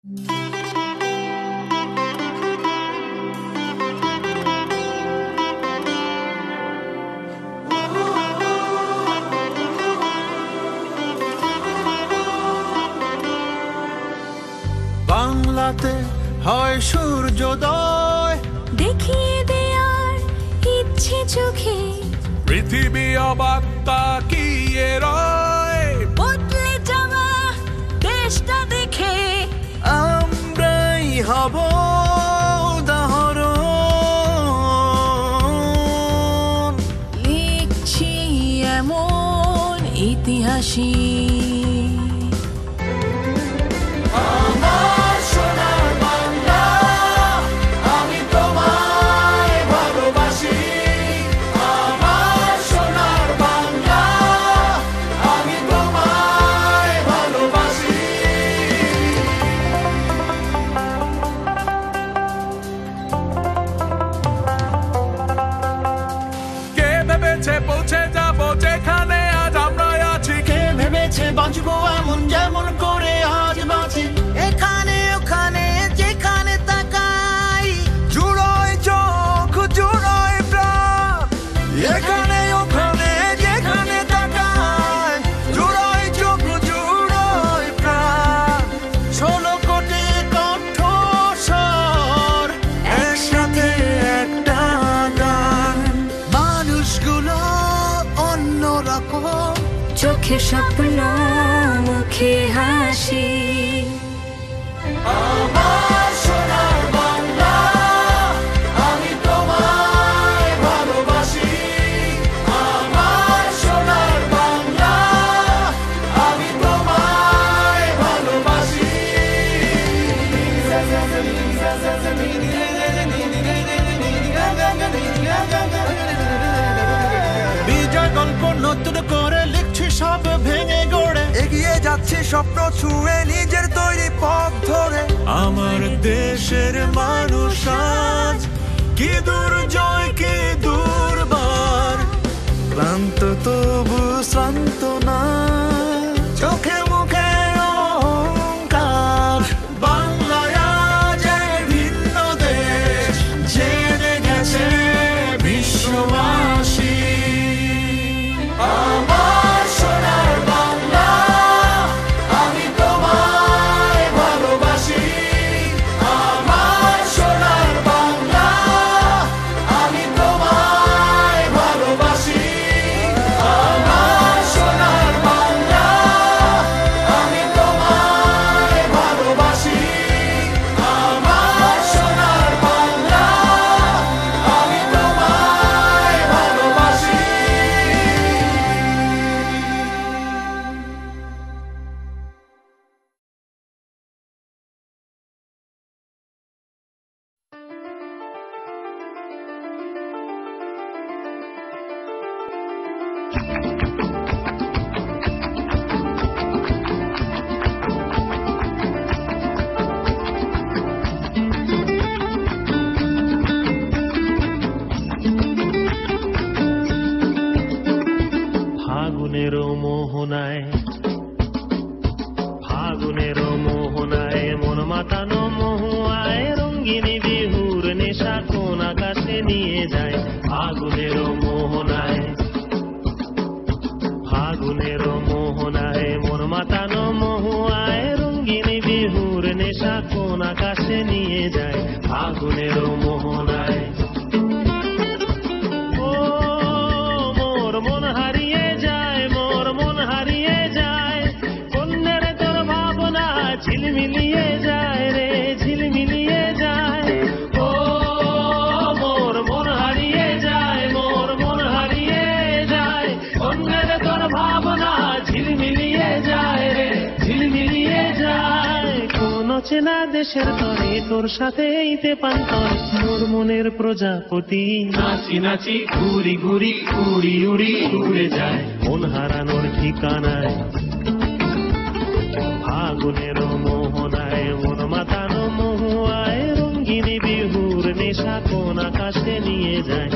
বাংলাতে হয় সূর্যোদয়, দেখিয়ে দেয়ার ইচ্ছে চোখে, পৃথিবী অবাক তাকিয়ে রয়। বদলে যাওয়া দেশটা দেখে আমরাই হব উদাহরণ, লিখছি এমন ইতিহাসই। পৌঁছে যাবো যেখানে আজ আমরা আছি, কে ভেবেছে বাঁচবো এমন যেমন করে আজ বাঁচি। এখানে ওখানে যেখানে তাকাই, জুড়োয় চোখ জুড়োয় প্রাণ। এখানে ওখানে যেখানে তাকাই, জুড়োয় চোখ জুড়োয় প্রাণ। 16 কোটি কণ্ঠস্বর একসাথে একটা গান। মানুষগুলো অন্যরকম, চোখে স্বপ্ন মুখে হাসি। আমার সোনার বাংলা, আমি তোমায় ভালোবাসি। আমার সোনার বাংলা, আমি তোমায় ভালোবাসি। বিজয় গল্প নতুন করে লিখছি সব ভেঙে গড়ে, এগিয়ে যাচ্ছি স্বপ্ন ছুঁয়ে নিজের তৈরি পথ ধরে। আমার দেশের মানুষ আজ কি দুর্জয় কি দুর্বার, ক্লান্ত তবু শ্রান্ত না, চোখে মুখে অহংকার। বাংলায় আজ এক ভিন্ন দেশ, জেনে গেছে বিশ্ববাসী। আমার সোনার বাংলা, আমি তোমায় ভালোবাসি। আমার সোনার বাংলা, আমি তোমায় ভালোবাসি। আমার সোনার বাংলা, আমি তোমায় ভালোবাসি। আমার সোনার বাংলা, আমি তোমায় ভালোবাসি। ফাগুনের মোহনায় মন মাতানো মহুয়ায় রঙ্গিনী বিহুর নেশা কোন আকাশে নিয়ে যায়। ফাগুনের মোহনায়, ফাগুনের মোহনায় মন মাতানো মহুয়ায় রঙ্গিনী বিহুর নেশা কোন আকাশে নিয়ে যায়। ফাগুনের মোহনায় ঝিলমিলিয়ে যায় রে, ঝিলমিলিয়ে যায়। ও মোর মন হারিয়ে যায়, মোর মন হারিয়ে যায়। অন্যের তোর ভাবনা ঝিলমিলিয়ে যায় রে, ঝিলমিলিয়ে যায়। কোন চেনা দেশের তরে তোর সাথে এইতে পান্তর, মোর মনের প্রজাপতি নাচি নাচি ঘুরি ঘুরি উড়ি উড়ি উড়ে যায় মন হারানোর ঠিকানায়। ফাগুনের মোহনায় মন মাতানো মহুয়ায় রঙ্গিনী বিহুর নেশা কোন আকাশে নিয়ে যায়।